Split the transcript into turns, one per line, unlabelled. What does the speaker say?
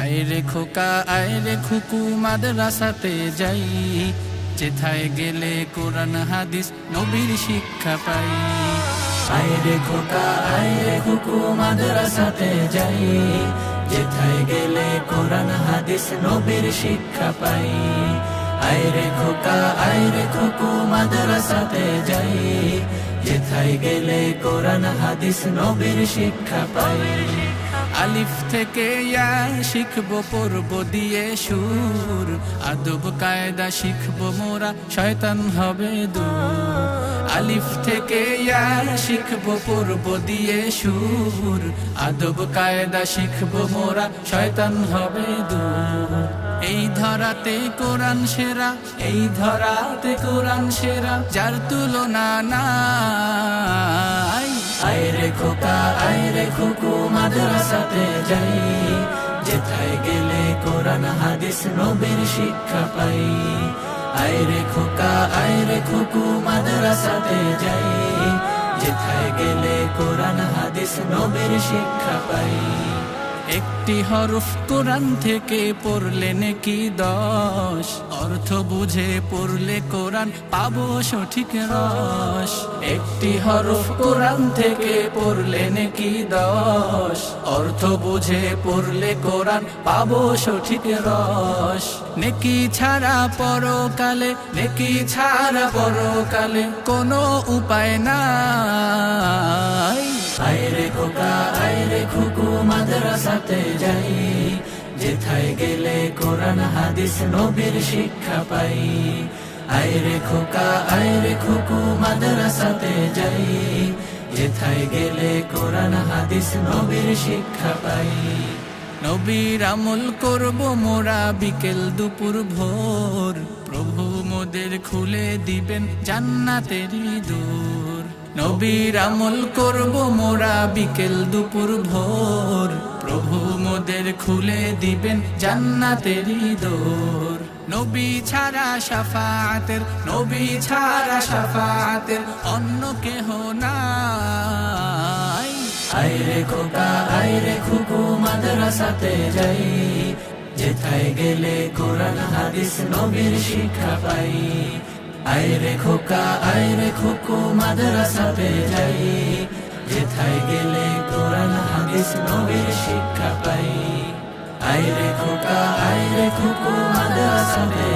আয় রে খোকা আয় রে খুকু মাদ্রাসাতে যাই, যেথায় গেলে কোরআন হাদিস নবীর শিক্ষা পাই। আয় রে খোকা আয় রে খুকু মাদ্রাসাতে যাই, যেথায় গেলে কোরআন হাদিস নবীর শিক্ষা পাই। আয় রে খোকা আয় রে খুকু মাদ্রাসাতে যাই, যেথায় গেলে কোরআন হাদিস নবীর শিক্ষা পাই। আলিফ থেকে ইয়া শিখবো পড়ব দিয়ে সুর, আদব কায়দা শিখবো মোরা শয়তান হবে দূর। আলিফ থেকে ইয়া শিখবো পড়ব দিয়ে সুর, আদব কায়দা শিখবো মোরা শয়তান হবে দূর। এই ধরাতে কোরআন সেরা, এই ধরাতে কোরআন সেরা, যার তুলনা নাই। আয় রে খোকা আয় রে খুকু মাদ্রাসাতে যাই, যেথায় গেলে কোরআন হাদিস নবীর শিক্ষা পাই। আয় রে খোকা আয় রে খুকু মাদ্রাসাতে যাই, যেথায় গেলে কোরআন হাদিস নবীর শিক্ষা পাই। একটি হরফ কোরআন থেকে পড়লে নেকি 10, অর্থ বুঝে পড়লে কোরআন পাবো সঠিক রস। একটি হরফ কোরআন থেকে পড়লে নেকি 10, অর্থ বুঝে পড়লে কোরআন পাবো সঠিক রস। নেকি ছাড়া পরকালে, নেকি ছাড়া পরকালে কোনো উপায় নাই। আয় রে খোকা আয় রে খুকু মাদ্রাসাতে যাই, যেথায় গেলে কোরআন হাদিস নবীর শিক্ষা পাই। আয় রে খোকা আয় রে খুকু মাদ্রাসাতে যাই, যেথায় গেলে কোরআন হাদিস নবীর শিক্ষা পাই। নবীর আমল করব মোরা বিকেল দুপুর ভোর, প্রভু মোদের খুলে দিবেন জান্নাতেরই দূর। নবীর আমল করব মোরা বিকেল দুপুর ভোর, প্রভু মোদের খুলে দিবেন জান্নাতেরই দোর। নবী ছাড়া শাফাআতের, নবী ছাড়া শাফাআতের অন্য কেহ নাই। আয় রে খোকা আয় রে খুকু মাদ্রাসাতে যাই, যেথায় গেলে কোরআন হাদিস নবীর শিক্ষা পাই। আয় রে খোকা আয় রে খুকু মাদ্রাসাতে যাই, যেথায় গেলে কোরআন হাদিস নবীর শিক্ষা পাই। আয় রে খোকা আয় রে খুকু মাদ্রাসাতে